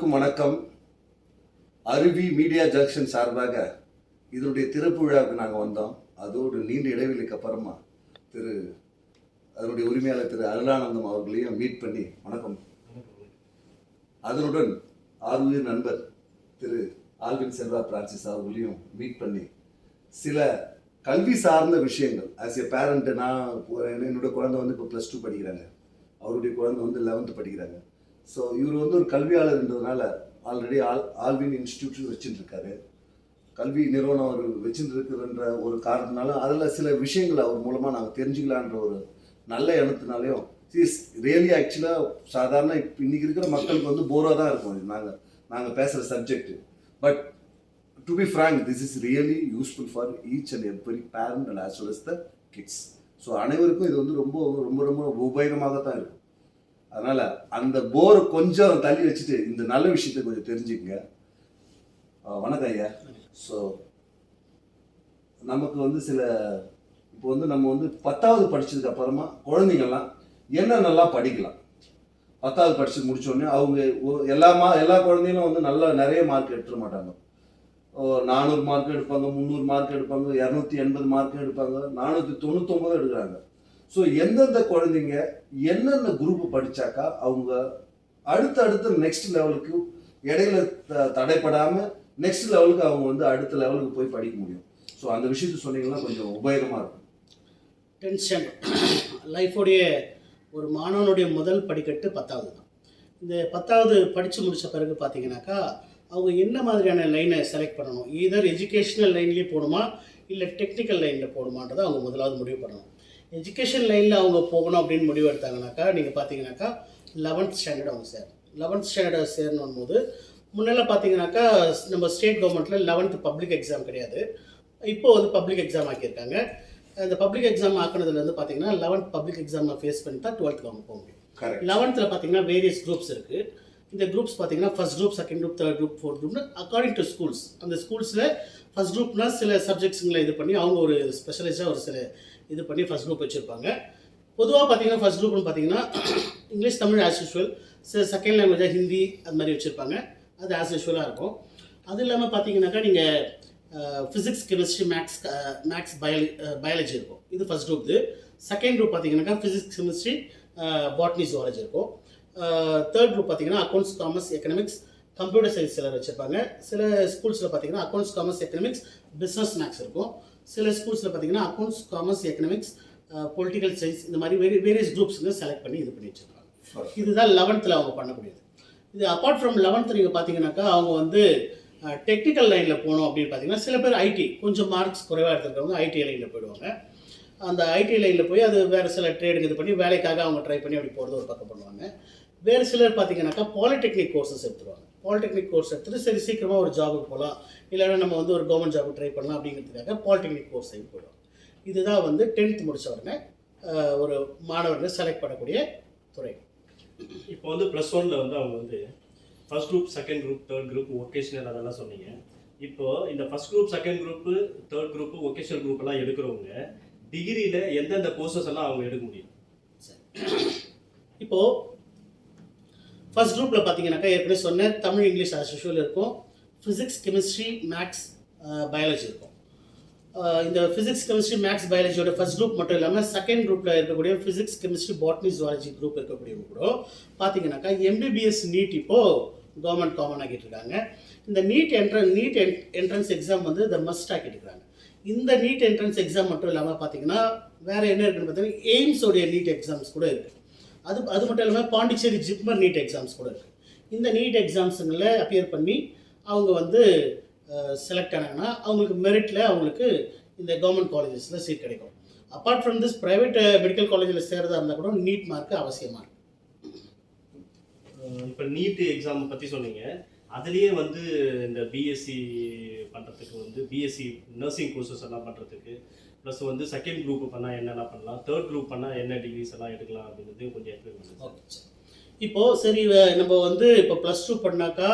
எல்லாருக்கும் வணக்கம். அருவி மீடியா ஜங்ஷன் சார்பாக இதனுடைய திறப்பு விழாவுக்கு நாங்கள் வந்தோம். அதோடு நீண்ட இடைவெளிக்கு அப்புறமா அதனுடைய உரிமையாளர் திரு அருளானந்தம் அவர்களையும் மீட் பண்ணி வணக்கம். அதனுடன் ஆர்வீர் நண்பர் திரு ஆல்வின் செல்வா பிரான்சிஸ் அவர்களையும் மீட் பண்ணி சில கல்வி சார்ந்த விஷயங்கள் ஆஸ் எ பேரண்ட், நான் என்னோட குழந்தை வந்து இப்போ +2 படிக்கிறாங்க, அவருடைய குழந்தை வந்து 11th படிக்கிறாங்க. ஸோ இவர் வந்து ஒரு கல்வியாளர்ன்றதுனால ஆல்ரெடி ஆல்வின் இன்ஸ்டிடியூட் வச்சுட்டு இருக்காரு, கல்வி நிறுவனம் அவர் வச்சுட்டு இருக்குன்ற ஒரு காரணத்தினால அதில் சில விஷயங்களை அவர் மூலமாக நாங்கள் தெரிஞ்சுக்கலான்ற ஒரு நல்ல எண்ணத்தினாலையும் ரியலி ஆக்சுவலாக சாதாரண இப்போ இன்றைக்கி இருக்கிற மக்களுக்கு வந்து போராக தான் இருக்கும் நாங்கள் பேசுகிற subject. But to be frank, this is really useful for each and every parent and as well as the kids. So அனைவருக்கும் இது வந்து ரொம்ப ரொம்ப ரொம்ப உபயோகமாக தான் இருக்கும். அதனால் அந்த போரை கொஞ்சம் தள்ளி வச்சுட்டு இந்த நல்ல விஷயத்தை கொஞ்சம் தெரிஞ்சுக்கங்க. வணக்கம் ஐயா. ஸோ நமக்கு வந்து இப்போ வந்து நம்ம வந்து 10வது படித்ததுக்கு அப்புறமா குழந்தைங்கள்லாம் என்னென்னலாம் படிக்கலாம். 10வது படித்து முடித்தோடனே அவங்க எல்லா குழந்தைங்களும் வந்து நிறைய மார்க் எடுத்துட மாட்டாங்க. 400 மார்க் எடுப்பாங்க, 300 மார்க் எடுப்பாங்க, 280 மார்க் எடுப்பாங்க, 499 எடுக்கிறாங்க. ஸோ எந்தெந்த குழந்தைங்க என்னென்ன குரூப் படித்தாக்கா அவங்க அடுத்த நெக்ஸ்ட் லெவலுக்கு இடையில தடைப்படாமல் நெக்ஸ்ட் லெவலுக்கு அவங்க வந்து அடுத்த லெவலுக்கு போய் படிக்க முடியும். ஸோ அந்த விஷயத்த சொன்னீங்கன்னா கொஞ்சம் உபயோகமாக இருக்கும். டென்ஷன் லைஃபோடைய ஒரு மாணவனுடைய முதல் படிக்கட்டு 10வது தான். இந்த 10வது படித்து முடித்த பிறகு பார்த்தீங்கன்னாக்கா அவங்க என்ன மாதிரியான லைனை செலக்ட் பண்ணணும், ஈதர் எஜுகேஷ்னல் லைன்லேயே போகணுமா இல்லை டெக்னிக்கல் லைனில் போகணுமான்றதை அவங்க முதலாவது முடிவு பண்ணணும். எஜுகேஷன் லைனில் அவங்க போகணும் அப்படின்னு முடிவு எடுத்தாங்கனாக்கா நீங்கள் பார்த்தீங்கன்னாக்கா 11th ஸ்டாண்டர்ட் அவங்க 11th ஸ்டாண்டர்ட் சேரணும் போது முன்னெல்லாம் பார்த்தீங்கன்னாக்கா நம்ம ஸ்டேட் கவர்மெண்ட்டில் 11th பப்ளிக் எக்ஸாம் கிடையாது, இப்போது வந்து பப்ளிக் எக்ஸாம் ஆக்கியிருக்காங்க. இந்த பப்ளிக் எக்ஸாம் ஆக்கினதுலேருந்து பார்த்தீங்கன்னா 11th பப்ளிக் எக்ஸாமை ஃபேஸ் பண்ணி தான் 12th அவங்க போக முடியும். 11th பார்த்தீங்கன்னா வேரியஸ் குரூப்ஸ் இருக்குது. இந்த குரூப்ஸ் பார்த்தீங்கன்னா first group, second group, third group, fourth குரூப்னு அக்கார்டிங் டு ஸ்கூல்ஸ். அந்த ஸ்கூல்ஸில் ஃபர்ஸ்ட் குரூப்னால் சில சப்ஜெக்ட்ஸுங்களை இது பண்ணி அவங்க ஒரு ஸ்பெஷலைஸாக ஒரு சில இது பண்ணி ஃபர்ஸ்ட் குரூப் வச்சுருப்பாங்க. பொதுவாக பார்த்தீங்கன்னா ஃபர்ஸ்ட் குரூப்னு பார்த்தீங்கன்னா English, Tamil as usual, second லாங்குவேஜாக ஹிந்தி அது மாதிரி வச்சுருப்பாங்க. அது ஆஸ் யூஷுவலாக இருக்கும். அது இல்லாமல் பார்த்தீங்கன்னாக்கா நீங்கள் ஃபிசிக்ஸ், கெமிஸ்ட்ரி, மேக்ஸ் பயாலஜி இருக்கும். இது ஃபர்ஸ்ட் குரூப். செகண்ட் குரூப் பார்த்தீங்கன்னாக்கா ஃபிசிக்ஸ், கெமிஸ்ட்ரி, பாட்னி, ஜுவாலஜி இருக்கும். தேர்ட் குரூப் பார்த்தீங்கன்னா accounts, commerce, economics, computer science சிலர் வச்சுருப்பாங்க. சில ஸ்கூல்ஸில் பார்த்தீங்கன்னா accounts, commerce, economics, business, maths இருக்கும். சில ஸ்கூல்ஸில் பார்த்தீங்கன்னா accounts, commerce, economics, political science, இந்த மாதிரி வேரியஸ் குரூப்ஸுங்க செலக்ட் பண்ணி இது பண்ணி வச்சுருப்பாங்க. இதுதான் 11th அவங்க பண்ணக்கூடியது. இது அப்பார்ட் ஃப்ரம் 11th நீங்கள் பார்த்தீங்கன்னாக்கா அவங்க வந்து டெக்னிக்கல் லைனில் போகணும் அப்படின்னு பார்த்தீங்கன்னா சில பேர் ஐடி கொஞ்சம் மார்க்ஸ் குறைவாக எடுத்துருக்கவங்க ஐடி லைனில் போயிடுவாங்க. அந்த ஐடி லைனில் போய் அது வேறு சில ட்ரேடுங்க இது பண்ணி வேலைக்காக அவங்க ட்ரை பண்ணி அப்படி போகிறது ஒரு பக்கம் பண்ணுவாங்க. வேறு சிலர் பார்த்தீங்கன்னாக்கா பாலிடெக்னிக் கோர்சஸ் எடுத்துருவாங்க. பாலிடெக்னிக் கோர்ஸ் எடுத்துகிட்டு சரி சீக்கிரமாக ஒரு ஜாபுக்கு போகலாம், இல்லைன்னா நம்ம வந்து ஒரு கவர்மெண்ட் ஜாபுக்கு ட்ரை பண்ணலாம் அப்படிங்கிறதுக்காக பாலிடெக்னிக் கோர்ஸ் சைடு போயிடுவாங்க. இதுதான் வந்து 10th முடித்த உடனே ஒரு மாணவர்கள் செலக்ட் பண்ணக்கூடிய துறை. இப்போ வந்து +1ல் வந்து அவங்க வந்து first group, second group, third group, vocational அதெல்லாம் சொன்னீங்க. இப்போது இந்த first group, second group, third group, vocational group எல்லாம் எடுக்கிறவங்க டிகிரியில் எந்தெந்த கோர்சஸ் எல்லாம் அவங்க எடுக்க முடியும்? இப்போது ஃபர்ஸ்ட் குரூப்பில் பார்த்தீங்கன்னாக்கா ஏற்கனவே சொன்னேன், தமிழ், இங்கிலீஷ் ஆஸ் யூஷுவல் இருக்கும். ஃபிசிக்ஸ், கெமிஸ்ட்ரி, மேக்ஸ், பயாலஜி இருக்கும். இந்த ஃபிசிக்ஸ், கெமிஸ்ட்ரி, மேக்ஸ், பயாலஜியோட ஃபர்ஸ்ட் குரூப் மட்டும் இல்லாமல் செகண்ட் குரூப்பில் இருக்கக்கூடிய physics, chemistry, botany, zoology group இருக்கக்கூடியவங்க கூட பார்த்தீங்கன்னாக்கா எம்பிபிஎஸ் நீட் இப்போது கவர்மெண்ட் காமன் ஆக்கிட்டு இருக்காங்க. இந்த நீட் என்ட்ரன்ஸ் எக்ஸாம் வந்து இந்த மஸ்ட் ஆக்கிட்டு இருக்காங்க. இந்த நீட் என்ட்ரன்ஸ் எக்ஸாம் மட்டும் இல்லாமல் பார்த்தீங்கன்னா வேறு என்ன இருக்குன்னு பார்த்தீங்கன்னா எய்ம்ஸோடைய நீட் எக்ஸாம்ஸ் கூட இருக்குது. அது மட்டும் இல்லாமல் பாண்டிச்சேரி ஜிப்மர் நீட் எக்ஸாம்ஸ் கூட இருக்குது. இந்த நீட் எக்ஸாம்ஸுங்களில் அப்பியர் பண்ணி அவங்க வந்து செலக்ட் ஆனாங்கன்னா அவங்களுக்கு மெரிட்டில் அவங்களுக்கு இந்த கவர்மெண்ட் காலேஜஸில் சீட் கிடைக்கும். Apart from this private medical காலேஜில் சேரதாக இருந்தால் கூட நீட் மார்க்கு அவசியமாக இருக்கும். இப்போ நீட் எக்ஸாம் பற்றி சொன்னீங்க, அதுலேயே வந்து இந்த பிஎஸ்சி பண்ணுறதுக்கு வந்து பிஎஸ்சி நர்சிங் கோர்சஸ் எல்லாம் பண்ணுறதுக்கு ப்ளஸ் வந்து செகண்ட் குரூப் பண்ணால் என்னெல்லாம் பண்ணலாம், தேர்ட் குரூப் பண்ணால் என்ன டிகிரிஸ் எல்லாம் எடுக்கலாம் அப்படிங்கிறது கொஞ்சம் எக்ஸ்பிளைன் பண்ணுங்கள். இப்போது சரி நம்ம வந்து இப்போ +2 பண்ணாக்கா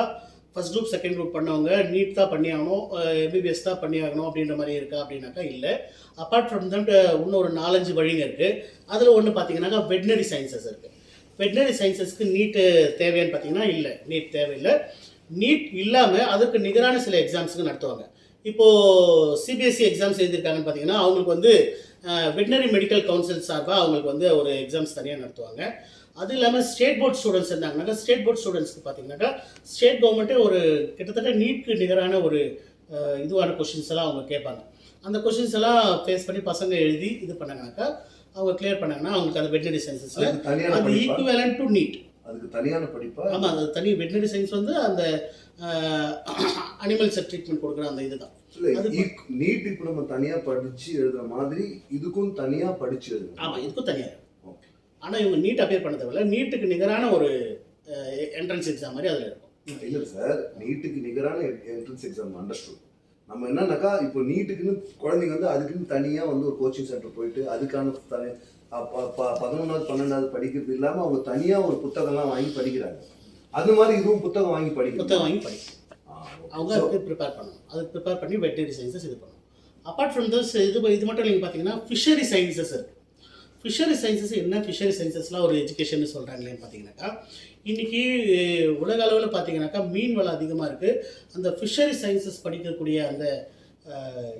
ஃபர்ஸ்ட் குரூப், செகண்ட் குரூப் பண்ணவங்க நீட் தான் பண்ணி ஆகணும், எம்பிபிஎஸ் தான் பண்ணி ஆகணும் அப்படின்ற மாதிரி இருக்கா அப்படின்னாக்கா இல்லை. அப்பார்ட் ஃப்ரம் தட் இன்னும் ஒரு 4-5 வழிங்க இருக்குது. அதில் ஒன்று பார்த்தீங்கன்னாக்கா வெட்னரி சயின்சஸ் இருக்குது. வெட்டினரி சயின்சஸ்க்கு நீட்டு தேவையான்னு பார்த்தீங்கன்னா இல்லை, நீட் தேவையில்லை. நீட் இல்லாமல் அதுக்கு நிகரான சில எக்ஸாம்ஸுக்கு நடத்துவாங்க. இப்போது சிபிஎஸ்சி எக்ஸாம்ஸ் எழுதியிருக்காங்கன்னு பார்த்தீங்கன்னா அவங்களுக்கு வந்து வெட்டினரி மெடிக்கல் கவுன்சில் சார்பாக அவங்களுக்கு வந்து ஒரு எக்ஸாம்ஸ் தனியாக நடத்துவாங்க. அது இல்லாமல் ஸ்டேட் போர்ட் ஸ்டூடெண்ட்ஸ் இருந்தாங்கன்னாக்கா ஸ்டேட் போர்ட் ஸ்டூடெண்ட்ஸ்க்கு பார்த்தீங்கன்னாக்கா ஸ்டேட் கவர்மெண்ட்டே ஒரு கிட்டத்தட்ட நீட்க்கு நிகரான ஒரு இதுவான கொஷின்ஸ் எல்லாம் அவங்க கேட்பாங்க. அந்த கொஷின்ஸ் எல்லாம் ஃபேஸ் பண்ணி பசங்க எழுதி இது பண்ணாங்கனாக்கா அவங்க கிளியர் பண்ணாங்கன்னா அவங்களுக்கு அந்த வெட்டினரி சயின்சஸில் அது ஈக்குவலன்ட் டு நீட். அதுக்கு தனியான படிப்பா? ஆமாம், அது தனி வெட்டினரி சயின்ஸ் வந்து அந்த அனிமல்ஸ் ட்ரீட்மெண்ட் கொடுக்குற அந்த இதுதான். நீட் இப்போ நம்ம தனியாக படித்து எழுதுற மாதிரி இதுக்கும் தனியாக படித்து எழுதுறோம். ஆமாம், இதுக்கும் தனியாக. ஆனால் இவங்க நீட் அப்பியர் பண்ண தேவையில்ல, நீட்டுக்கு நிகரான ஒரு என்ட்ரன்ஸ் எக்ஸாம் மாதிரி அதில் இருக்கும். இல்லை சார், நீட்டுக்கு நிகரான என்ட்ரன்ஸ் எக்ஸாம் அண்டர்ஸ்டுட். நம்ம என்னன்னாக்கா இப்போ நீட்டுக்குன்னு குழந்தைங்க வந்து அதுக்குன்னு தனியாக வந்து ஒரு கோச்சிங் சென்டர் போயிட்டு அதுக்கான 11வது 12வது படிக்கிறது இல்லாமல் அவங்க தனியாக ஒரு புத்தகம்லாம் வாங்கி படிக்கிறாங்க. அது மாதிரி இதுவும் புத்தகம் வாங்கி படிக்கணும். அவங்க அதுக்கு ப்ரிப்பேர் பண்ணணும். அதுக்கு ப்ரிப்பேர் பண்ணி வெட்டினரி சயின்சஸ் இது பண்ணணும். அப்பார்ட் ஃப்ரம் திஸ் இது மட்டும் நீங்கள் பார்த்தீங்கன்னா ஃபிஷரி சயின்சஸ் இருக்குது. ஃபிஷரி சயின்சஸ் என்ன, ஃபிஷரி சயின்சஸ்லாம் ஒரு எஜுகேஷன் சொல்கிறாங்களேன்னு பார்த்தீங்கன்னாக்கா இன்றைக்கி உலக அளவில் பார்த்தீங்கன்னாக்கா மீன் வளம் அதிகமாக இருக்குது. அந்த ஃபிஷரி சயின்சஸ் படிக்கக்கூடிய அந்த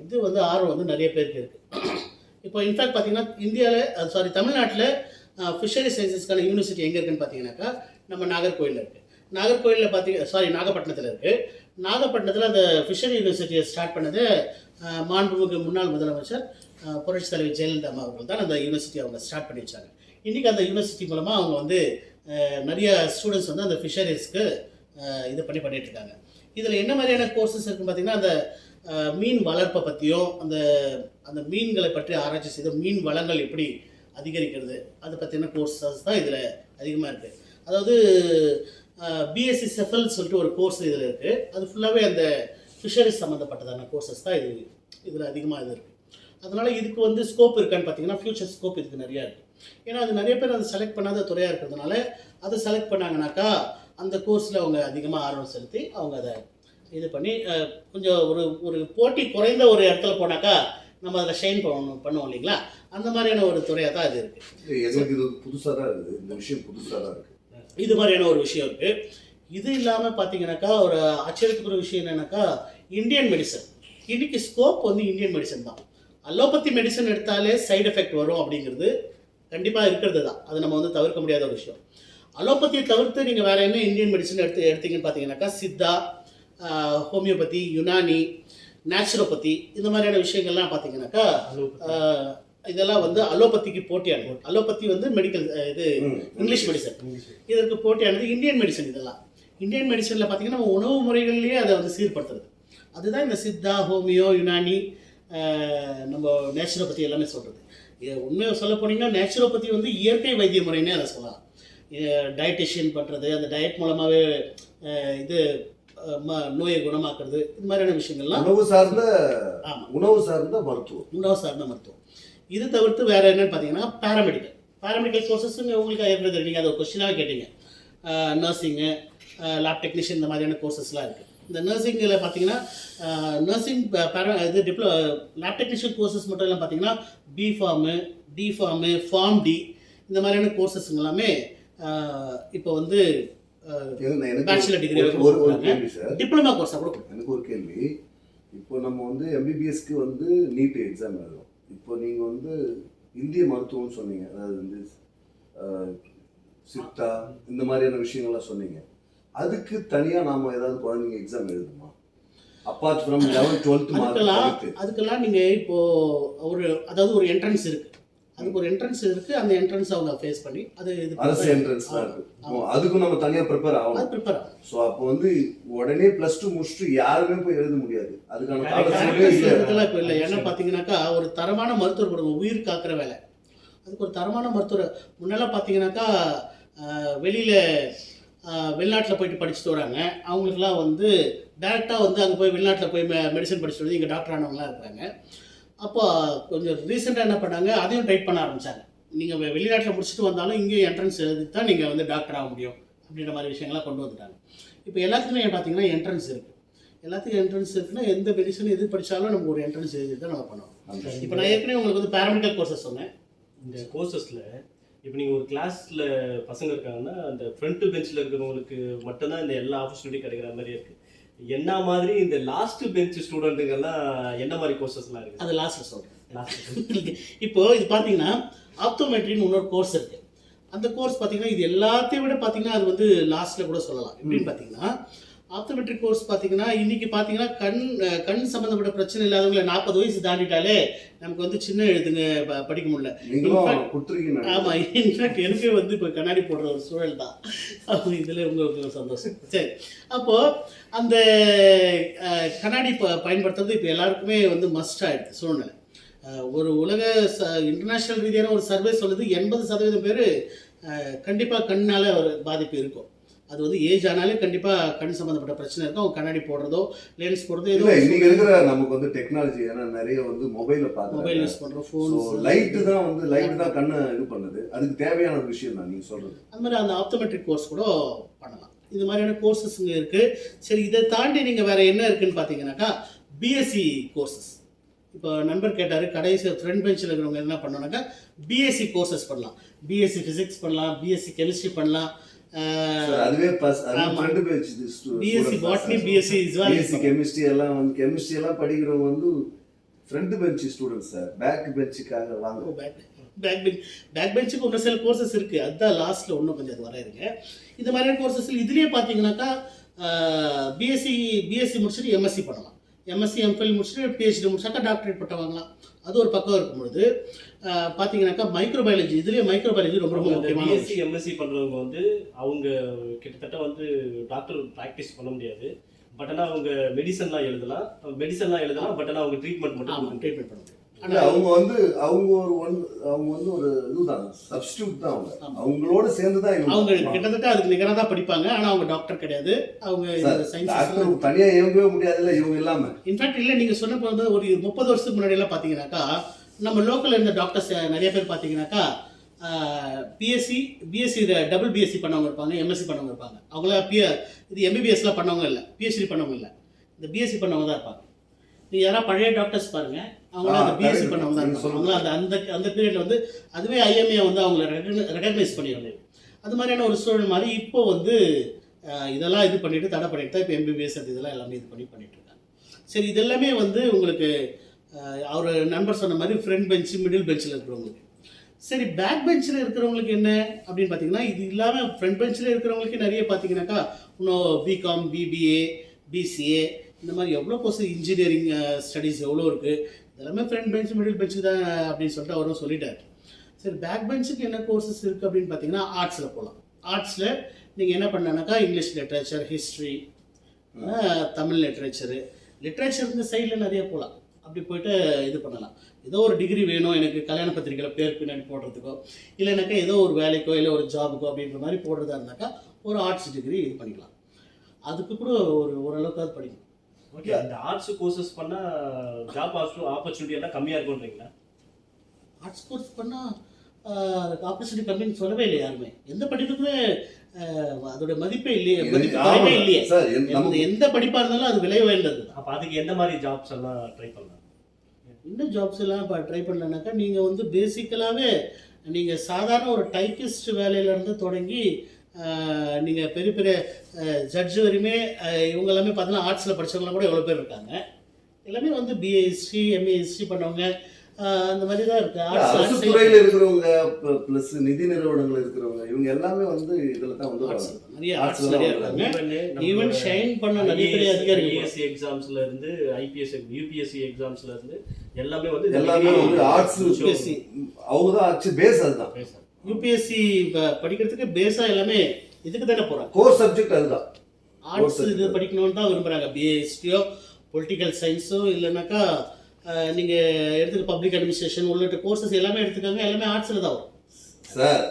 இது வந்து ஆர்வம் வந்து நிறைய பேருக்கு இருக்குது. இப்போ இன்ஃபேக்ட் பார்த்தீங்கன்னா இந்தியாவில் தமிழ்நாட்டில் ஃபிஷரி சயின்சஸ்க்கான யூனிவர்சிட்டி எங்கே இருக்குதுன்னு பார்த்தீங்கன்னாக்கா நம்ம நாகர்கோயிலில் இருக்குது. நாகப்பட்டினத்தில் இருக்குது. நாகப்பட்டினத்தில் அந்த ஃபிஷரி யூனிவர்சிட்டியை ஸ்டார்ட் பண்ணது மாண்புமிகு முன்னாள் முதலமைச்சர் புரட்சி தலைவர் ஜெயலலிதா அவர்கள் தான் அந்த யூனிவர்சிட்டி அவங்க ஸ்டார்ட் பண்ணி வச்சாங்க. இன்றைக்கி அந்த யூனிவர்சிட்டி மூலமாக அவங்க வந்து நிறைய ஸ்டூடெண்ட்ஸ் வந்து அந்த ஃபிஷரிஸ்க்கு இது பண்ணிகிட்ருக்காங்க. இதில் என்ன மாதிரியான கோர்சஸ் இருக்குன்னு பார்த்தீங்கன்னா அந்த மீன் வளர்ப்பை பற்றியும் அந்த மீன்களை பற்றி ஆராய்ச்சி செய்த மீன் வளங்கள் எப்படி அதிகரிக்கிறது அதை பற்றின கோர்சஸ் தான் இதில் அதிகமாக இருக்குது. அதாவது பிஎஸ்சி செஃபல் சொல்லிட்டு ஒரு கோர்ஸ் இதில் இருக்குது. அது ஃபுல்லாகவே அந்த ஃபிஷரிஸ் சம்மந்தப்பட்டதான கோர்சஸ் தான் இதில் அதிகமாக இது இருக்குது. அதனால் இதுக்கு வந்து ஸ்கோப் இருக்கான்னு பார்த்தீங்கன்னா ஃப்யூச்சர் ஸ்கோப் இதுக்கு நிறையா இருக்குது. ஏன்னா அது நிறைய பேர் அதை செலக்ட் பண்ணாத துறையாக இருக்கிறதுனால அதை செலக்ட் பண்ணாங்கனாக்கா அந்த கோர்ஸில் அவங்க அதிகமாக ஆர்வம் செலுத்தி அவங்க அதை இது பண்ணி கொஞ்சம் ஒரு போட்டி குறைந்த ஒரு இடத்துல போனாக்கா நம்ம அதில் ஷைன் பண்ணுவோம் இல்லைங்களா, அந்த மாதிரியான ஒரு துறையாக தான் இது இருக்குது. இது புதுசாக தான் இருக்குது, இந்த விஷயம் புதுசாக தான் இருக்குது. இது மாதிரியான ஒரு விஷயம் இருக்குது. இது இல்லாமல் பார்த்தீங்கன்னாக்கா ஒரு ஆச்சரியத்துக்குரிய விஷயம் என்னென்னாக்கா இந்தியன் மெடிசன். இன்றைக்கி ஸ்கோப் வந்து இந்தியன் மெடிசன் தான். அலோபதி மெடிசன் எடுத்தாலே சைடு எஃபெக்ட் வரும் அப்படிங்கிறது கண்டிப்பாக இருக்கிறது தான். அது நம்ம வந்து தவிர்க்க முடியாத ஒரு விஷயம். அலோபதியை தவிர்த்து நீங்கள் வேறு என்ன இந்தியன் மெடிசன் எடுத்தீங்கன்னு பார்த்தீங்கன்னாக்கா சித்தா, ஹோமியோபதி, யுனானி, நேச்சுரோபதி இந்த மாதிரியான விஷயங்கள்லாம் பார்த்தீங்கன்னாக்கா இதெல்லாம் வந்து அலோபதிக்கு போட்டியானது. அலோபதி வந்து மெடிக்கல் இது இங்கிலீஷ் மெடிசன். இதற்கு போட்டியானது இந்தியன் மெடிசன். இதெல்லாம் இந்தியன் மெடிசனில் பார்த்தீங்கன்னா நம்ம உணவு முறைகள்லேயே அதை வந்து சீர்படுத்துறது. அதுதான் இந்த சித்தா, ஹோமியோ, யுனானி, நம்ம நேச்சுரோபதி எல்லாமே சொல்கிறது. உண்மையாக சொல்ல போனீங்கன்னா நேச்சுரோபதி வந்து இயற்கை வைத்திய முறைன்னே அதை சொல்லலாம். டயட்டிஷியன் பண்ணுறது, அந்த டயட் மூலமாகவே இது நோயை குணமாக்குறது, இது மாதிரியான விஷயங்கள்லாம் உணவு சார்ந்த மருத்துவம். இது தவிர்த்து வேறு என்னென்னு பார்த்தீங்கன்னா பேராமெடிக்கல் கோர்சஸ்ங்க உங்களுக்கு எப்படி நீங்கள் அதை ஒரு கொஸ்டினாகவே கேட்டீங்க. நர்சிங்கு, லேப் டெக்னீஷியன் இந்த மாதிரியான கோர்சஸ்லாம் இருக்குது. இந்த நர்சிங்கில் பார்த்தீங்கன்னா நர்சிங் லேப் டெக்னீஷியன் கோர்சஸ் மட்டும் இல்லை பார்த்தீங்கன்னா பிஃபார்மு, டிஃபார்மு, ஃபார்ம் டி இந்த மாதிரியான கோர்சஸ்ங்க எல்லாமே இப்போ வந்து பேச்சுலர் டிகிரி டிப்ளமா கோர்ஸாக கூட. எனக்கு ஒரு கேள்வி. இப்போ நம்ம வந்து எம்பிபிஎஸ்க்கு வந்து நீட் எக்ஸாம் எழுதுறோம். இப்போ நீங்கள் வந்து இந்திய மருத்துவம்னு சொன்னீங்க, அதாவது வந்து சித்தா இந்த மாதிரியான விஷயங்கள்லாம் சொன்னீங்க. அதுக்கு தனியாக நாம் ஏதாவது குழந்தைங்க exam எழுதுமா? Apart from 11th 12th அதுக்கெல்லாம் நீங்கள் இப்போது ஒரு என்ட்ரன்ஸ் இருக்குது. அதுக்கு ஒரு என்ட்ரன்ஸ் இருக்குது. அந்த என்ட்ரன்ஸ் அவங்க ஃபேஸ் பண்ணி அது அரசு என்ட்ரன்ஸ் தான் இருக்குது. அதுக்கும் நம்ம தனியாக ப்ரிப்பேர் ஆகணும். ஸோ அப்போ வந்து உடனே +2 முடிச்சுட்டு யாருமே போய் எழுத முடியாது. அதுக்கான இப்போ இல்லை. ஏன்னா பார்த்தீங்கன்னாக்கா ஒரு தரமான மருத்துவர் கொடுங்க, உயிர் காக்கிற வேலை. அதுக்கு ஒரு தரமான மருத்துவர் முன்னெல்லாம் பார்த்தீங்கன்னாக்கா வெளிநாட்டில் போயிட்டு படிச்சுட்டு வராங்க. அவங்களுக்குலாம் வந்து டேரெக்டாக வந்து அங்கே போய் வெளிநாட்டில் போய் மெடிசன் படிச்சுட்டு வந்து இங்கே டாக்டர் ஆனவங்களாம் இருக்கிறாங்க. அப்போ கொஞ்சம் ரீசெண்டாக என்ன பண்ணாங்க, அதையும் டைப் பண்ண ஆரம்பித்தாங்க. நீங்கள் வெளிநாட்டில் முடிச்சுட்டு வந்தாலும் இங்கேயும் என்ட்ரன்ஸ் எழுதி தான் நீங்கள் வந்து டாக்டர் ஆக முடியும் அப்படின்ற மாதிரி விஷயங்கள்லாம் கொண்டு வந்துட்டாங்க. இப்போ எல்லாத்துக்குமே பார்த்தீங்கன்னா என்ட்ரன்ஸ் இருக்குது. எல்லாத்துக்கும் என்ட்ரன்ஸ் இருக்குன்னா எந்த மெடிசன் எது படித்தாலும் நமக்கு ஒரு என்ட்ரன்ஸ் எழுதி தான் நம்ம பண்ணணும். இப்போ நான் ஏற்கனவே உங்களுக்கு வந்து பேராமெடிக்கல் கோர்சஸ் சொன்னேன். இந்த கோர்சஸில் இப்போ நீங்கள் ஒரு கிளாஸில் பசங்க இருக்காங்கன்னா அந்த ஃப்ரண்ட் பெஞ்சில் இருக்கிறவங்களுக்கு மட்டும்தான் இந்த எல்லா ஆப்பர்ச்சுனிட்டி கிடைக்கிற மாதிரி இருக்குது. என்ன மாதிரி இந்த லாஸ்ட் பெஞ்ச் ஸ்டூடெண்ட்டுங்கெல்லாம் என்ன மாதிரி கோர்சஸ்லாம் இருக்குது? அது லாஸ்ட்டில் சொல்கிறேன். லாஸ்ட் இப்போ இது பார்த்தீங்கன்னா ஆப்தோமெட்ரின்னு இன்னொரு கோர்ஸ் இருக்குது. அந்த கோர்ஸ் பார்த்தீங்கன்னா இது எல்லாத்தையும் விட பார்த்தீங்கன்னா அது வந்து லாஸ்ட்டில் கூட சொல்லலாம். எப்படின்னு பார்த்தீங்கன்னா ஆப்தோமெட்ரிக் கோர்ஸ் பார்த்தீங்கன்னா இன்றைக்கி பார்த்தீங்கன்னா கண் சம்மந்தப்பட்ட பிரச்சனை இல்லாதவங்களை 40 வயசு தாண்டிட்டாலே நமக்கு வந்து சின்ன எழுதுங்க படிக்க முடியல. ஆமாம், இன்ஃபேக்ட் எனக்கே வந்து இப்போ கண்ணாடி போடுற ஒரு சூழல் தான். அப்போ இதில் உங்களுக்கு ஒரு சந்தோஷம். சரி, அப்போது அந்த கண்ணாடி பயன்படுத்துறது இப்போ எல்லாருக்குமே வந்து மஸ்ட் ஆகிடுது சூழ்நிலை. ஒரு உலக இன்டர்நேஷ்னல் ரீதியான ஒரு சர்வே சொல்லுது 80% பேர் கண்டிப்பாக கண்ணால் ஒரு பாதிப்பு இருக்கும். அது வந்து ஏஜ் ஆனாலே கண்டிப்பாக கண் சம்மந்தப்பட்ட பிரச்சனை இருக்கும். அவங்க கண்ணாடி போடுறதோ லென்ஸ் போடுறதோ ஏதோ இன்னைக்கு இருக்கிற நமக்கு வந்து டெக்னாலஜி, ஏன்னா நிறைய வந்து மொபைல் யூஸ் பண்ணுறோம், ஃபோன் லைட்டு தான் கண்ணை இது பண்ணுது. அதுக்கு தேவையான ஒரு விஷயம் தான் நீங்கள் சொல்கிறது. அந்த மாதிரி அந்த ஆப்தோமெட்ரிக் கோர்ஸ் கூட பண்ணலாம். இது மாதிரியான கோர்சஸ் இங்கே இருக்குது. சரி, இதை தாண்டி நீங்கள் வேறு என்ன இருக்குதுன்னு பார்த்தீங்கன்னாக்கா பிஎஸ்சி கோர்சஸ். இப்போ நண்பர் கேட்டார், கடைசி ஃப்ரண்ட் பெஞ்சில் இருக்கிறவங்க என்ன பண்ணோன்னாக்கா பிஎஸ்சி கோர்சஸ் பண்ணலாம். பிஎஸ்சி ஃபிசிக்ஸ் பண்ணலாம், பிஎஸ்சி கெமிஸ்ட்ரி பண்ணலாம், அதுவே பிஎஸ்சி பாட்னி, பிஎஸ்சி கெமிஸ்ட்ரி எல்லாம் வந்து கெமிஸ்ட்ரி எல்லாம் படிக்கிறவங்க வந்து front bench students sir. Back பெஞ்சுக்காக வாங்க. பேக் பெஞ்சுக்கு இன்னும் சில கோர்சஸ் இருக்குது. அதுதான் லாஸ்ட்டில் இன்னும் கொஞ்சம் அது வராதுங்க. இந்த மாதிரியான கோர்சஸ் இதுலேயே பார்த்தீங்கன்னாக்கா பிஎஸ்சி முடிச்சுட்டு எம்எஸ்சி பண்ணலாம். எம்எஸ்சி எம்ஃபில் முடிச்சுட்டு பிஹெச்டி முடிச்சாக்கா டாக்டரேட் பட்டம் வாங்கலாம். அது ஒரு பக்கம் இருக்கும் பொழுது பார்த்தீங்கன்னாக்கா மைக்ரோபயாலஜி, இதுலேயே மைக்ரோபயாலஜி ரொம்ப ரொம்ப முக்கியமான. பிஎஸ்சி எம்எஸ்சி பண்ணுறவங்க வந்து அவங்க கிட்டத்தட்ட வந்து டாக்டர் ப்ராக்டிஸ் பண்ண முடியாது. பட் ஆனால் அவங்க மெடிசன்லாம் எழுதலாம். பட் ஆனால் அவங்க ட்ரீட்மெண்ட் மட்டும் ட்ரீட்மெண்ட் பண்ண முடியும். அவங்க ஒரு இதுதான், சப்ஸ்டிட்யூட் தான். அவங்களோட சேர்ந்து தான் அவங்க கிட்டத்தட்ட அதுக்கு நிகராக தான் படிப்பாங்க. ஆனால் அவங்க டாக்டர் கிடையாது. அவங்க சயின்ஸ் தனியாக இயங்கவே முடியாதுல்ல இவங்க இல்லாமல். இன்ஃபேக்ட் இல்லை, நீங்கள் சொன்ன போது ஒரு 30 வருஷத்துக்கு முன்னாடியெல்லாம் பார்த்தீங்கன்னாக்கா நம்ம லோக்கலில் இருந்த டாக்டர்ஸ் நிறைய பேர் பார்த்தீங்கன்னாக்கா பிஎஸ்சி டபுள் பிஎஸ்சி பண்ணவங்க இருப்பாங்க, எம்எஸ்சி பண்ணவங்க இருப்பாங்க. அவங்களாம் இது எம்பிபிஎஸ்லாம் பண்ணவங்க இல்லை, பிஹெச்டி பண்ணவங்க இல்லை, இந்த பிஎஸ்சி பண்ணவங்க தான் இருப்பாங்க. நீங்கள் யாராவது பழைய டாக்டர்ஸ் பாருங்கள், அவங்களாம் அந்த பிஎஸ்சி பண்ணவங்க தான் இருப்பாங்க. அவங்களாம் அந்த பீரியடில் வந்து அதுவே ஐஎம்ஏ வந்து அவங்கள ரெகக்னைஸ் பண்ணிடுறாங்க. அது மாதிரியான ஒரு சூழல் மாதிரி இப்போ வந்து இதெல்லாம் இது பண்ணிவிட்டு தடை பண்ணிட்டு தான் இப்போ எம்பிபிஎஸ் அது இதெல்லாம் எல்லாமே இது பண்ணிட்டு இருக்காங்க. சரி, இதெல்லாமே வந்து உங்களுக்கு அவர் நண்பர் சொன்ன மாதிரி ஃப்ரண்ட் பெஞ்சு மிடில் பெஞ்சில் இருக்கிறவங்களுக்கு. சரி, பேக் பெஞ்சில் இருக்கிறவங்களுக்கு என்ன அப்படின்னு பார்த்தீங்கன்னா, இது இல்லாமல் ஃப்ரண்ட் பெஞ்சில் இருக்கிறவங்களுக்கு நிறைய பார்த்தீங்கன்னாக்கா இன்னும் பிகாம், பிபிஏ, பிசிஏ, இந்த மாதிரி எவ்வளோ கோர்ஸ், இன்ஜினியரிங் ஸ்டடீஸ் எவ்வளோ இருக்குது. இதெல்லாமே ஃப்ரண்ட் பெஞ்ச் மிடில் பெஞ்சு தான் அப்படின்னு சொல்லிட்டு அவரும் சொல்லிட்டார். சரி, பேக் பெஞ்சுக்கு என்ன கோர்சஸ் இருக்குது அப்படின்னு பார்த்தீங்கன்னா ஆர்ட்ஸில் போகலாம். ஆர்ட்ஸில் நீங்கள் என்ன பண்ணானாக்கா இங்கிலீஷ் லிட்ரேச்சர், ஹிஸ்ட்ரி, தமிழ் லிட்ரேச்சருக்கு சைடில் நிறைய போகலாம். அப்படி போய்ட்டு இது பண்ணலாம். ஏதோ ஒரு டிகிரி வேணும் எனக்கு கல்யாண பத்திரிக்கையில் பேர் பின்னாடி போடுறதுக்கோ, இல்லைனாக்கா ஏதோ ஒரு வேலைக்கோ இல்லை ஒரு ஜாபுக்கோ அப்படின்ற மாதிரி போடுறதா இருந்தாக்கா ஒரு ஆர்ட்ஸ் டிகிரி இது பண்ணிக்கலாம். அதுக்கு கூட ஓரளவுக்கு அது படிக்கணும். ஓகே, அந்த ஆர்ட்ஸ் கோர்சஸ் பண்ணால் ஜாப் ஆப்பர்ச்சுனிட்டி எல்லாம் கம்மியாக இருக்கும்ன்றீங்களா? ஆர்ட்ஸ் கோர்ஸ் பண்ணால் அதுக்கு ஆப்பர்ச்சுனிட்டி கம்மின்னு சொல்லவே இல்லை யாருமே. எந்த படிப்புக்குமே அதோட மதிப்பே இல்லையே, இல்லையே. எந்த படிப்பாக இருந்தாலும் அது விலை உயர்ந்தது. அப்போ அதுக்கு எந்த மாதிரி ஜாப்ஸ் எல்லாம் ட்ரை பண்ணலாம்? இன்னும் ஜாப்ஸ் எல்லாம் இப்போ ட்ரை பண்ணலனாக்கா நீங்கள் வந்து பேசிக்கலாகவே நீங்கள் சாதாரண ஒரு டைப்பிஸ்ட் வேலையிலேருந்து தொடங்கி நீங்கள் பெரிய பெரிய ஜட்ஜு வரையுமே இவங்க எல்லாமே பார்த்தீங்கன்னா ஆர்ட்ஸில் படித்தவங்களாம் கூட எவ்வளோ பேர் இருக்காங்க. எல்லாமே வந்து பிஏ ஹிஸ்ட்ரி, எம்ஏ ஹிஸ்ட்ரி பண்ணவங்க, அந்த மாதிரி தான் இருக்கு. அரசு துறையில் இருக்கிறவங்க ப்ளஸ் நிதி நிறுவனங்கள் இருக்கிறவங்க இவங்க எல்லாமே வந்து இதில் தான் வந்து நிறைய ஆர்ட்ஸ் நிறைய இருக்காங்க. ஈவன் ஷைன் பண்ண நிறைய பெரிய அதிகாரிகள் பிஎஸ்சி எக்ஸாம்ஸ்ல இருந்து ஐபிஎஸ், யூபிஎஸ்சி எக்ஸாம்ஸ்ல இருந்து எல்லாமே வந்து ஆர்ட்ஸ் யூபிஎஸ்சி அவங்க தான் ஆச்சு பேஸ். அதுதான் யூபிஎஸ்சி படிக்கிறதுக்கு பேஸாக எல்லாமே இதுக்கு தானே போகிறாங்க. கோர் சப்ஜெக்ட் அதுதான். ஆர்ட்ஸ் இது படிக்கணும்னு தான் விரும்புகிறாங்க. பிஏ ஹிஸ்ட்ரியோ பொலிட்டிக்கல் சயின்ஸோ இல்லைனாக்கா நீங்கள் எடுத்துக்க பப்ளிக் அட்மினிஸ்ட்ரேஷன் உள்ளிட்ட கோர்சஸ் எல்லாமே எடுத்துக்காங்க. எல்லாமே ஆர்ட்ஸில் தான் வரும் சார்.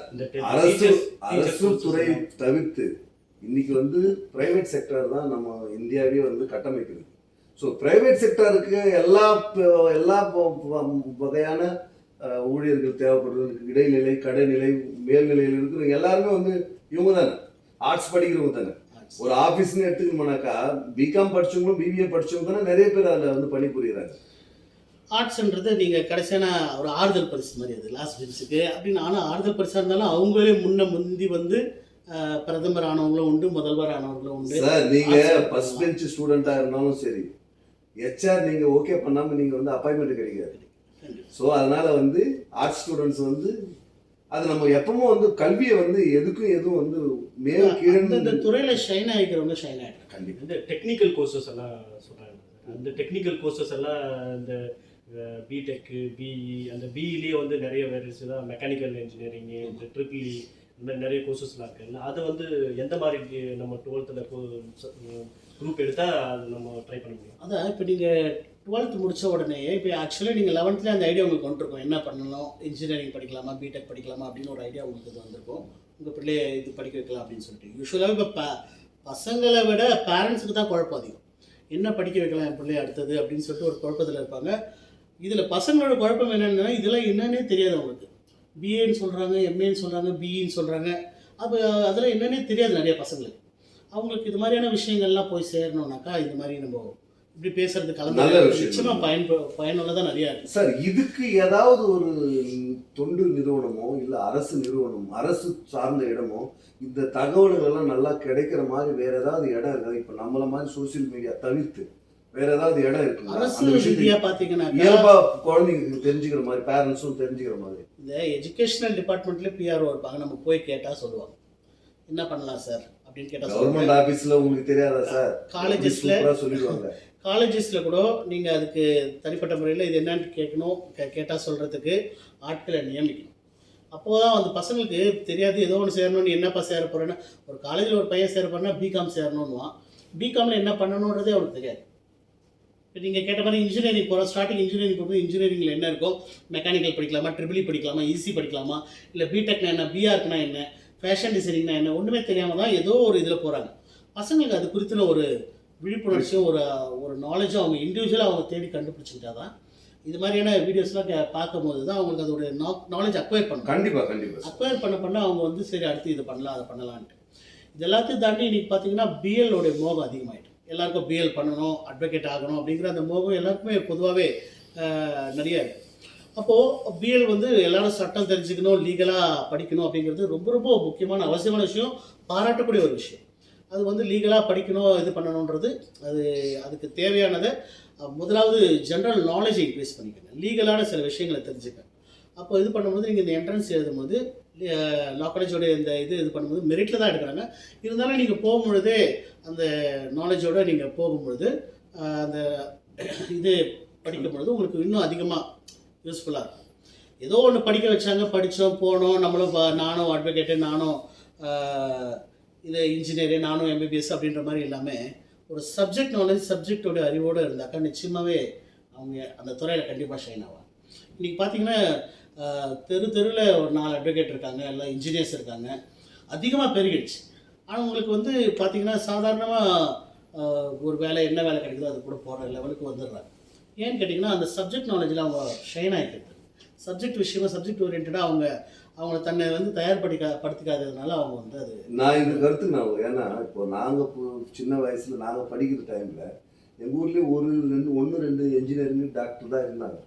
அரசு துறை தவிர்த்து இன்னைக்கு வந்து பிரைவேட் செக்டர் தான் நம்ம இந்தியாவே வந்து கட்டமைக்குது. ஸோ பிரைவேட் செக்டருக்கு எல்லா வகையான ஊழியர்கள் தேவைப்படுறதுக்கு இடைநிலை, கடைநிலை, மேல்நிலையில் இருக்கிறவங்க எல்லாருமே வந்து இவங்க தானே ஆர்ட்ஸ் படிக்கிறவங்க தானே. ஒரு ஆஃபீஸ்ன்னு எடுத்துக்கணும்னாக்கா பிகாம் படித்தவங்களும் பிபிஏ படித்தவங்க தானே நிறைய பேர் அதில் வந்து பணிபுரிகிறாங்க. ஆர்ட்ஸ்ன்றது நீங்கள் கடைசியான ஒரு ஆறுதல் பரிசு மாதிரி அது லாஸ்ட் பெஞ்சுக்கு அப்படின்னு. ஆனால் ஆறுதல் பரிசாக இருந்தாலும் அவங்களே முந்தி வந்து பிரதமர் ஆனவங்களும் உண்டு, முதல்வர் ஆனவங்களும் உண்டு. சார் நீங்க ஃபர்ஸ்ட் பெஞ்ச் ஸ்டூடெண்டா இருந்தாலும் சரி, ஹெச்ஆர் நீங்க ஓகே பண்ணாம நீங்க வந்து அப்பாயின்மெண்ட் கிடைக்காது. ஸோ அதனால வந்து ஆர்ட்ஸ் ஸ்டூடெண்ட்ஸ் வந்து அது நம்ம எப்பவும் வந்து கல்வியை வந்து எதுவும் வந்து மேல் கீழே இந்த துறையில் ஷைன் ஆகிக்கிறவங்க ஷைன் ஆகிடும். கண்டிப்பாக இந்த டெக்னிக்கல் கோர்சஸ் எல்லாம் சொல்கிறாங்க. அந்த டெக்னிக்கல் கோர்சஸ் எல்லாம் இந்த பிடெக்கு பிஇ அந்த பிஇலேயே வந்து நிறைய வேரியஸ் தான், மெக்கானிக்கல் இன்ஜினியரிங்கு, இந்த ட்ரிபிள் இ, இந்த மாதிரி நிறைய கோர்சஸ்லாம் இருக்குல்ல. அதை வந்து எந்த மாதிரி நம்ம 12th குரூப் எடுத்தால் அது நம்ம ட்ரை பண்ண முடியும்? அதான் இப்போ நீங்கள் 12th முடித்த உடனே இப்போ ஆக்சுவலாக நீங்கள் 11th அந்த ஐடியா உங்களுக்கு வந்துருக்கும், என்ன பண்ணணும், இன்ஜினியரிங் படிக்கலாமா பிடெக் படிக்கலாமா அப்படின்னு ஒரு ஐடியா உங்களுக்கு இது வந்திருக்கும். உங்கள் பிள்ளைய இது படிக்க வைக்கலாம் அப்படின்னு சொல்லிட்டு. யூஸ்வலாகவே இப்போ பசங்களை விட பேரண்ட்ஸுக்கு தான் குழப்பம் அதிகம். என்ன படிக்க வைக்கலாம் என் பிள்ளைய அடுத்தது அப்படின்னு சொல்லிட்டு ஒரு குழப்பத்தில் இருப்பாங்க. இதில் பசங்களோட குழப்பம் என்னென்னா இதெல்லாம் என்னன்னே தெரியாது அவங்களுக்கு. பிஏன்னு சொல்கிறாங்க, எம்ஏன்னு சொல்கிறாங்க, பிஇன்னு சொல்கிறாங்க. அப்போ அதெல்லாம் என்னன்னே தெரியாது நிறைய பசங்களுக்கு. அவங்களுக்கு இது மாதிரியான விஷயங்கள்லாம் போய் சேரணும்னாக்கா இந்த மாதிரி நம்ம இப்படி பேசுறது நல்ல கலந்து விஷயம். நிச்சயமாக பயனுள்ளதாக நிறையா இருக்குது சார். இதுக்கு ஏதாவது ஒரு தொண்டு நிறுவனமோ இல்லை அரசு நிறுவனம், அரசு சார்ந்த இடமோ இந்த தகவல்கள் எல்லாம் நல்லா கிடைக்கிற மாதிரி வேற ஏதாவது இடம் இருக்கா? இப்போ நம்மள மாதிரி சோசியல் மீடியா தவிர்த்து வேற ஏதாவது இடம் இருக்குங்களா? அரசு ரீதியாக பார்த்தீங்கன்னாக்கா இயல்பா குழந்தைங்களுக்கு தெரிஞ்சுக்கிற மாதிரி, பேரண்ட்ஸும் தெரிஞ்சுக்கிற மாதிரி. இந்த எஜுகேஷனல் டிபார்ட்மெண்ட்லேயே பிஆர்ஓ இருப்பாங்க. நம்ம போய் கேட்டால் சொல்லுவாங்க என்ன பண்ணலாம் சார் அப்படின்னு கேட்டால் கவர்மெண்ட் ஆபீஸ்ல உங்களுக்கு தெரியாதா சார்? காலேஜஸில் சொல்லிடுவாங்க. காலேஜஸில் கூட நீங்கள் அதுக்கு தனிப்பட்ட முறையில் இது என்னன்னு கேட்கணும், கேட்டால் சொல்கிறதுக்கு ஆட்களை நியமிக்கணும். அப்போது தான் அந்த பசங்களுக்கு தெரியாது. ஏதோ ஒன்று சேரணும்னு, என்னப்பா சேர போகிறேன்னா, ஒரு காலேஜில் ஒரு பையன் சேர போகிறேன்னா பிகாம் சேரணுன்னுவான். பிகாமில் என்ன பண்ணணுன்றதே அவனுக்கு தெரியாது. இப்போ நீங்கள் கேட்ட மாதிரி இன்ஜினியரிங் போகிறோம், ஸ்டார்டிங் இன்ஜினியரிங் போகும்போது இன்ஜினியரிங்கில் என்ன இருக்கும், மெக்கானிக்கல் படிக்கலாமா, ட்ரிபிள் இ படிக்கலாமா, ஈஸி படிக்கலாமா, இல்லை பிடெக்னா என்ன, பிஆர்க்குனா என்ன, ஃபேஷன் டிசைனிங்னா என்ன, ஒன்றுமே தெரியாமல் தான் ஏதோ ஒரு இதில் போகிறாங்க. பசங்களுக்கு அது குறித்துன ஒரு விழிப்புணர்ச்சியும் ஒரு நாலேஜும் அவங்க இண்டிவிஜுவலாக அவங்க தேடி கண்டுபிடிச்சிக்கிட்டா தான் இது மாதிரியான வீடியோஸ்லாம் பார்க்கும்போது தான் அவங்களுக்கு அதோடைய நாலேஜ் அக்வயர் பண்ணணும். கண்டிப்பாக அக்வயர் பண்ண அவங்க வந்து சரி அடுத்து இது பண்ணலாம் அதை பண்ணலான்ட்டு. இது எல்லாத்தையும் தாண்டி இன்றைக்கி பார்த்தீங்கன்னா பிஎல்லோடைய மோகம் அதிகமாகிட்டு. எல்லாருக்கும் பிஎல் பண்ணணும், அட்வொகேட் ஆகணும் அப்படிங்கிற அந்த மோகம் எல்லாருக்குமே பொதுவாகவே நிறைய இருக்குது. அப்போது பிஎல் வந்து எல்லாரும் சட்டம் தெரிஞ்சுக்கணும், லீகலாக படிக்கணும் அப்படிங்கிறது ரொம்ப ரொம்ப முக்கியமான அவசியமான விஷயம், பாராட்டக்கூடிய ஒரு விஷயம். அது வந்து லீகலாக படிக்கணும், இது பண்ணணுன்றது அதுக்கு தேவையானதை முதலாவது ஜென்ரல் நாலேஜை இன்க்ரீஸ் பண்ணிக்கங்க, லீகலான சில விஷயங்களை தெரிஞ்சுக்க. அப்போ இது பண்ணும்போது நீங்கள் இந்த என்ட்ரன்ஸ் எழுதும்போது லா காலேஜோடைய இந்த இது பண்ணும்போது மெரிட்டில் தான் எடுக்கிறாங்க. இருந்தாலும் நீங்கள் போகும்பொழுதே அந்த நாலேஜோடு நீங்கள் போகும்பொழுது அந்த இது படிக்கும்பொழுது உங்களுக்கு இன்னும் அதிகமாக யூஸ்ஃபுல்லாக இருக்கும். ஏதோ ஒன்று படிக்க வச்சாங்க, படித்தோம் போனோம், நம்மளும் நானும் அட்வொகேட்டு, நானும் இது இன்ஜினியரு, நானும் எம்பிபிஎஸ் அப்படின்ற மாதிரி இல்லாமல் ஒரு சப்ஜெக்ட் நாலேஜ், சப்ஜெக்டோட அறிவோடு இருந்தாக்கா நிச்சயமாகவே அவங்க அந்த துறையில் கண்டிப்பாக ஷைன் ஆவாங்க. இன்றைக்கி பார்த்தீங்கன்னா தெருவில் ஒரு 4 அட்வொகேட் இருக்காங்க, எல்லாம் இன்ஜினியர்ஸ் இருக்காங்க, அதிகமாக பெருகிடுச்சு. ஆனால் உங்களுக்கு வந்து பார்த்திங்கன்னா சாதாரணமாக ஒரு வேலை என்ன வேலை கிடைக்குதோ அது கூட போகிற லெவலுக்கு வந்துடுறாங்க. ஏன்னு கேட்டிங்கன்னா அந்த சப்ஜெக்ட் நாலேஜில் அவங்க ஷைன் ஆகிக்கிறது, சப்ஜெக்ட் விஷயமாக சப்ஜெக்ட் ஓரியன்டாக அவங்க தன்னை வந்து படுத்திக்காததுனால அவங்க வந்து அது. நான் இந்த கருத்துக்கு நான் ஏன்னா இப்போ நாங்கள் சின்ன வயசில் நாங்கள் படிக்கிற டைமில் எங்கள் ஊர்லேயே 1-2 இன்ஜினியரிங் டாக்டர் தான் இருந்தாங்க.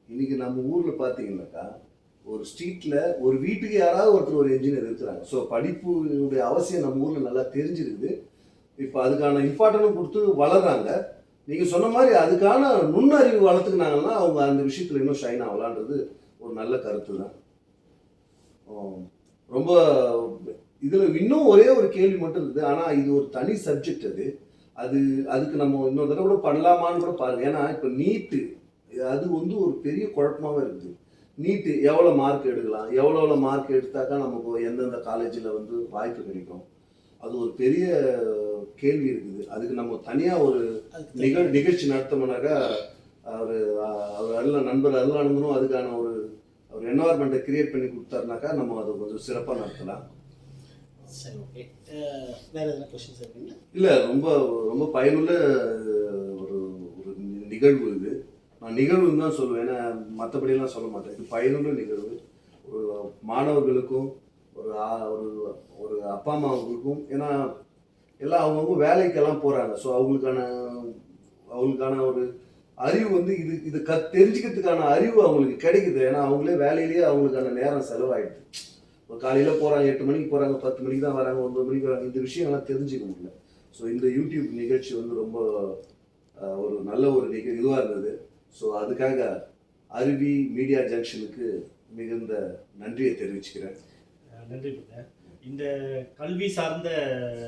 இன்றைக்கி நம்ம ஊரில் பார்த்தீங்கன்னாக்கா ஒரு ஸ்ட்ரீட்டில் ஒரு வீட்டுக்கு யாராவது ஒருத்தர் ஒரு இன்ஜினியர் இருக்கிறாங்க. ஸோ படிப்புடைய அவசியம் நம்ம ஊரில் நல்லா தெரிஞ்சிருக்குது. இப்போ அதுக்கான இம்பார்ட்டன்ஸும் கொடுத்து வளர்கிறாங்க. நீங்கள் சொன்ன மாதிரி அதுக்கான நுண்ணறிவு வளர்த்துக்கினாங்கன்னா அவங்க அந்த விஷயத்தில் இன்னும் ஷைன் ஆகலான்றது ஒரு நல்ல கருத்து தான். ரொம்ப இதில் இன்னும் ஒரே ஒரு கேள்வி மட்டும் இருக்குது. ஆனால் இது ஒரு தனி சப்ஜெக்ட். அதுக்கு நம்ம இன்னொரு தடவை கூட பண்ணலாமான்னு கூட பாருங்கள். ஏன்னா இப்போ நீட்டு அது வந்து ஒரு பெரிய குழப்பமாகவே இருக்குது. நீட்டு எவ்வளோ மார்க் எடுக்கலாம், எவ்வளோ மார்க் எடுத்தாக்கா நமக்கு எந்தெந்த காலேஜில் வந்து வாய்ப்பு கிடைக்கும், அது ஒரு பெரிய கேள்வி இருக்குது. அதுக்கு நம்ம தனியாக ஒரு நிகழ்ச்சி நடத்தோம்னாக்கா அவர் நண்பர் அருளானந்தனும் அதுக்கான ஒரு என்வாயர்மெண்ட்டை கிரியேட் பண்ணி கொடுத்தாருனாக்கா நம்ம அதை கொஞ்சம் சிறப்பாக நடத்தலாம். சரி, ஓகே. வேறு எதனா கொஸ்டின்ஸ் இருக்குங்களா? இல்லை, ரொம்ப ரொம்ப பயனுள்ள ஒரு நிகழ்வு இது. நான் நிகழ்வுன்னு தான் சொல்லுவேன், ஏன்னா மற்றபடியெல்லாம் சொல்ல மாட்டேன். இது பயனுள்ள நிகழ்வு. ஒரு மாணவர்களுக்கும் ஒரு ஒரு அப்பா அம்மாவுக்கும், ஏன்னா எல்லாம் அவங்கவுங்க வேலைக்கெல்லாம் போகிறாங்க. ஸோ அவங்களுக்கான ஒரு அறிவு வந்து இது தெரிஞ்சுக்கிறதுக்கான அறிவு அவங்களுக்கு கிடைக்குது. ஏன்னா அவங்களே வேலையிலேயே அவங்களுக்கான நேரம் செலவாயிடுது. இப்போ காலையில் போகிறாங்க, 8 மணிக்கு போகிறாங்க, 10 மணிக்கு தான் வராங்க, 9 மணிக்கு வராங்க. இந்த விஷயங்கள்லாம் தெரிஞ்சுக்க முடியல. ஸோ இந்த யூடியூப் நிகழ்ச்சி வந்து ரொம்ப ஒரு நல்ல ஒரு இதுவாக இருந்தது. ஸோ அதுக்காக அருவி மீடியா ஜங்ஷனுக்கு மிகுந்த நன்றியை தெரிவிச்சுக்கிறேன். நன்றி பிரதர். இந்த கல்வி சார்ந்த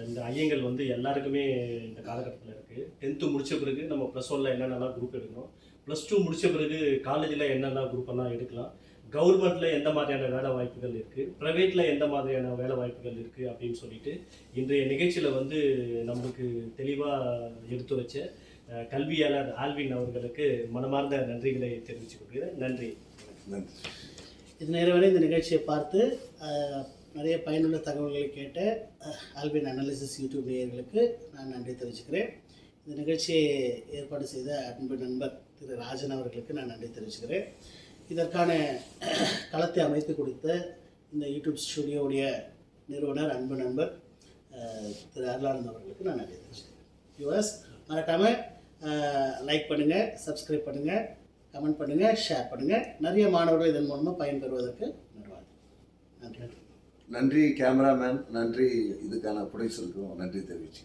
இந்த ஐயங்கள் வந்து எல்லாருக்குமே இந்த காலகட்டத்தில் இருக்குது. 10th முடித்த பிறகு நம்ம +1ல் என்னென்னலாம் குரூப் எடுக்கணும், +2 முடித்த பிறகு காலேஜில் என்னென்ன குரூப்பெல்லாம் எடுக்கலாம், கவர்மெண்ட்டில் எந்த மாதிரியான வேலை வாய்ப்புகள் இருக்குது, ப்ரைவேட்டில் எந்த மாதிரியான வேலை வாய்ப்புகள் இருக்குது அப்படின்னு சொல்லிட்டு இன்றைய நிகழ்ச்சியில் வந்து நம்மளுக்கு தெளிவாக எடுத்துரைச்ச கல்வியாளர் ஆல்வின் அவர்களுக்கு மனமார்ந்த நன்றிகளை தெரிவித்துக் கொள்கிறேன். நன்றி. நன்றி. இது நேரம் வரை இந்த நிகழ்ச்சியை பார்த்து நிறைய பயனுள்ள தகவல்களை கேட்ட ஆல்வின் அனாலிசிஸ் யூடியூப் நேயர்களுக்கு நான் நன்றி தெரிவிச்சுக்கிறேன். இந்த நிகழ்ச்சியை ஏற்பாடு செய்த அன்பு நண்பர் திரு ராஜன் அவர்களுக்கு நான் நன்றி தெரிவிச்சுக்கிறேன். இதற்கான களத்தை அமைத்து கொடுத்த இந்த யூடியூப் ஸ்டுடியோவுடைய நிறுவனர் அன்பு நண்பர் திரு அருளானந்த் அவர்களுக்கு நான் நன்றி தெரிவிச்சுக்கிறேன். யூஎஸ் மறக்காமல் லைக் பண்ணுங்கள், சப்ஸ்கிரைப் பண்ணுங்கள், கமெண்ட் பண்ணுங்கள், ஷேர் பண்ணுங்கள். நிறைய மாணவர்கள் இதன் மூலமாக பயன்பெறுவதற்கு நன்றி. நன்றி கேமராமேன், நன்றி இதுக்கான ப்ரொடியூசருக்கும் நன்றி தெரிவிச்சு.